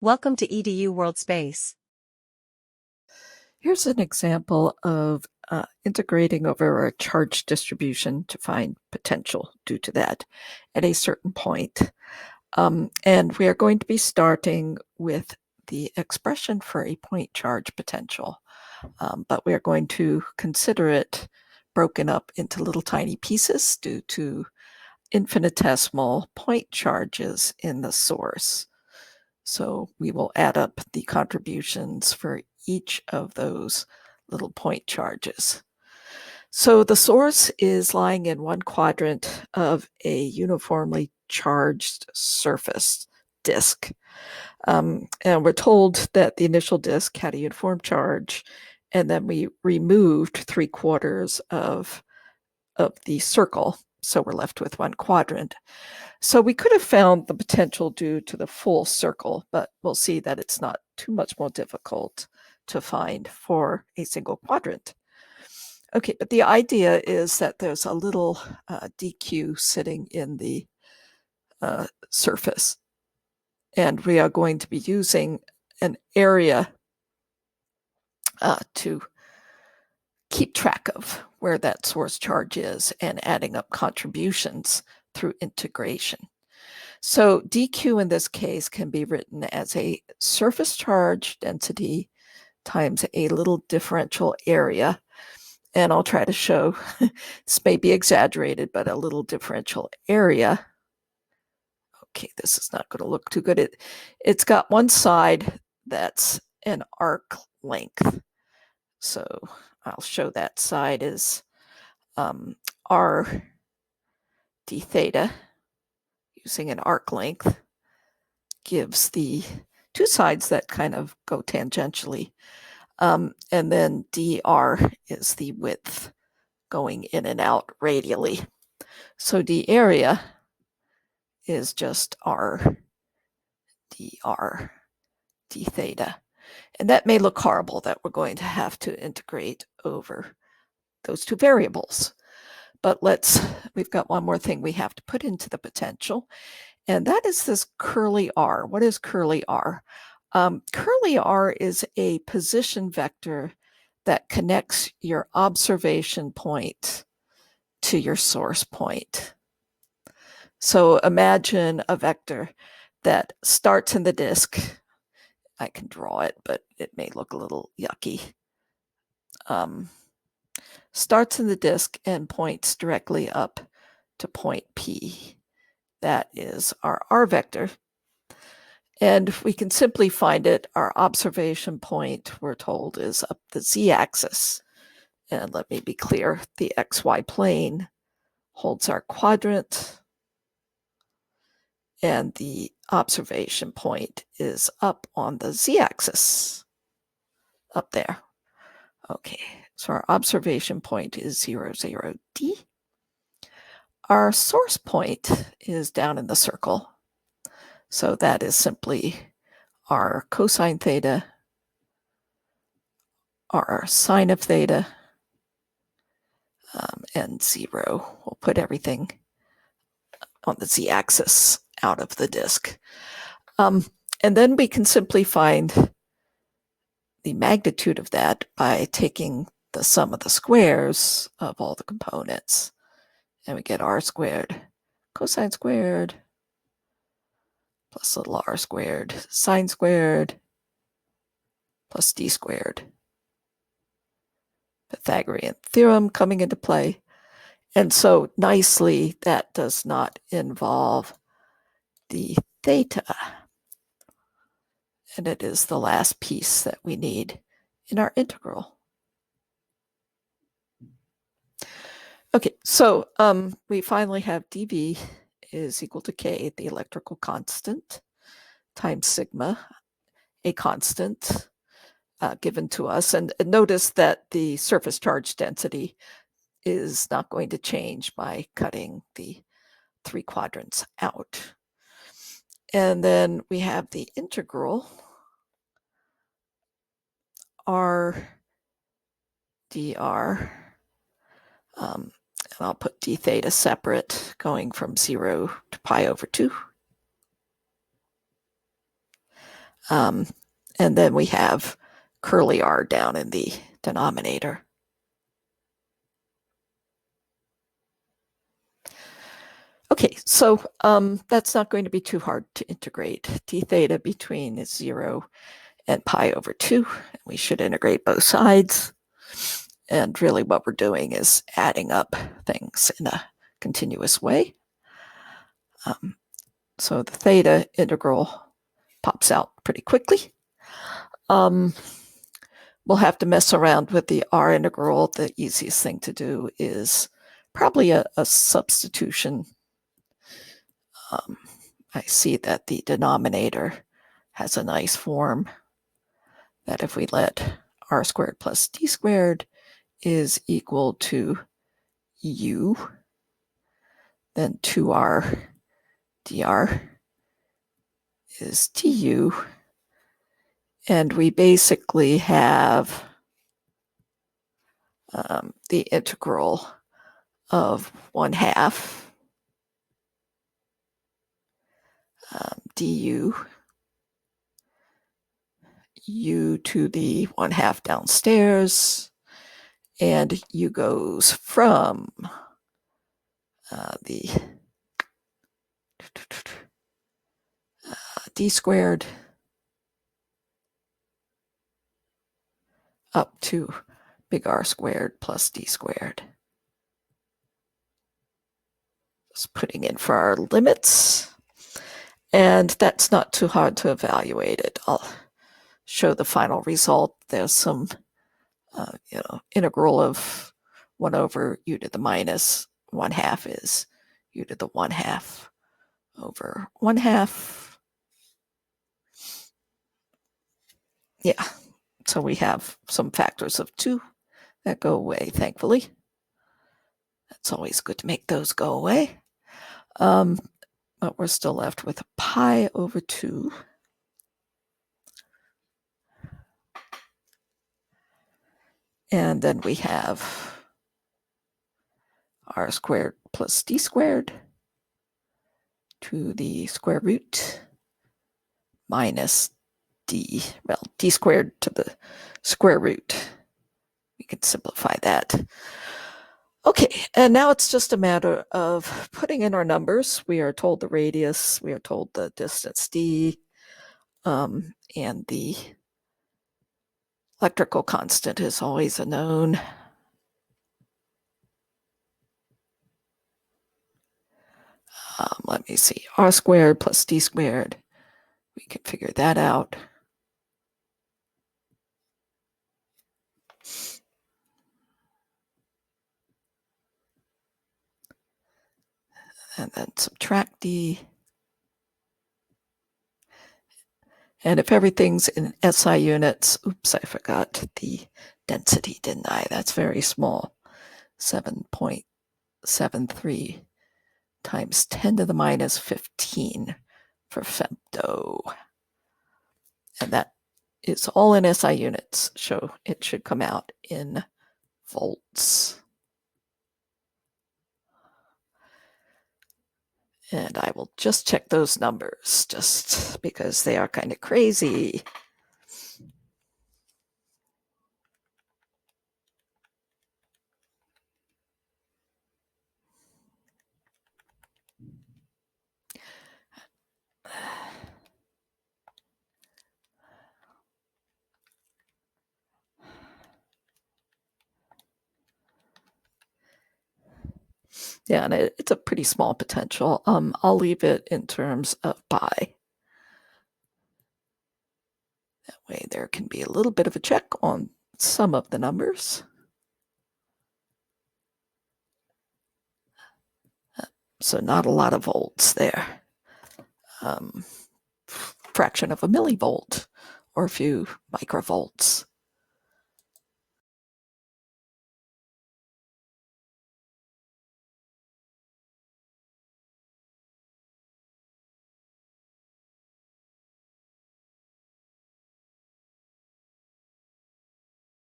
Welcome to EDU World Space. Here's an example of integrating over a charge distribution to find potential due to that at a certain point. And we are going to be starting with the expression for a point charge potential, but we are going to consider it broken up into little tiny pieces due to infinitesimal point charges in the source. So we will add up the contributions for each of those little point charges. So the source is lying in one quadrant of a uniformly charged surface disk. And we're told that the initial disk had a uniform charge, and then we removed 3/4 of the circle. So we're left with one quadrant. So we could have found the potential due to the full circle, but we'll see that it's not too much more difficult to find for a single quadrant. Okay, but the idea is that there's a little dq sitting in the surface, and we are going to be using an area to keep track of where that source charge is and adding up contributions through integration. So dq in this case can be written as a surface charge density times a little differential area. And I'll try to show, this may be exaggerated, but a little differential area. Okay, this is not going to look too good. It's got one side that's an arc length. So I'll show that side is r d theta using an arc length gives the two sides that kind of go tangentially. And then dr is the width going in and out radially. So d area is just r dr d theta. And that may look horrible that we're going to have to integrate over those two variables. But we've got one more thing we have to put into the potential, and that is this curly r. What is curly r? Curly r is a position vector that connects your observation point to your source point. So imagine a vector that starts in the disk. I can draw it, but it may look a little yucky. Starts in the disk and points directly up to point P. That is our R vector. And we can simply find it. Our observation point, we're told, is up the z-axis. And let me be clear, the xy plane holds our quadrant, and the observation point is up on the z-axis, up there. Okay, so our observation point is 0, 0, d. Our source point is down in the circle. So that is simply our cosine theta, our sine of theta, and 0. We'll put everything on the z-axis out of the disk. And then we can simply find the magnitude of that by taking the sum of the squares of all the components. And we get r squared cosine squared plus little r squared sine squared plus d squared. Pythagorean theorem coming into play. And so nicely, that does not involve the theta. And it is the last piece that we need in our integral. Okay, so we finally have dV is equal to K, the electrical constant, times sigma, a constant given to us. And notice that the surface charge density is not going to change by cutting the 3 quadrants out. And then we have the integral r dr, and I'll put d theta separate, going from 0 to pi over 2. And then we have curly r down in the denominator. Okay, so that's not going to be too hard to integrate. D theta between is 0 and pi over 2. We should integrate both sides. And really what we're doing is adding up things in a continuous way. So the theta integral pops out pretty quickly. We'll have to mess around with the r integral. The easiest thing to do is probably a substitution. I see that the denominator has a nice form that if we let r squared plus d squared is equal to u, then 2r dr is du, and we basically have the integral of 1/2 du, u to the 1/2 downstairs, and u goes from the d squared up to big R squared plus d squared. Just putting in for our limits. And that's not too hard to evaluate it. I'll show the final result. There's some, integral of 1 over u to the minus 1/2 is u to the 1/2 over 1/2. Yeah, so we have some factors of 2 that go away, thankfully. It's always good to make those go away. But we're still left with pi over 2. And then we have r squared plus d squared to the square root minus d squared to the square root. We can simplify that. Okay, and now it's just a matter of putting in our numbers. We are told the radius, we are told the distance d, and the electrical constant is always a known. Let me see, r squared plus d squared. We can figure that out. And then subtract d. And if everything's in SI units, oops, I forgot the density, didn't I? That's very small. 7.73 times 10 to the minus 15 for femto. And that is all in SI units, so it should come out in volts. And I will just check those numbers just because they are kind of crazy. Yeah, and it's a pretty small potential. I'll leave it in terms of pi. That way there can be a little bit of a check on some of the numbers. So not a lot of volts there. Fraction of a millivolt or a few microvolts.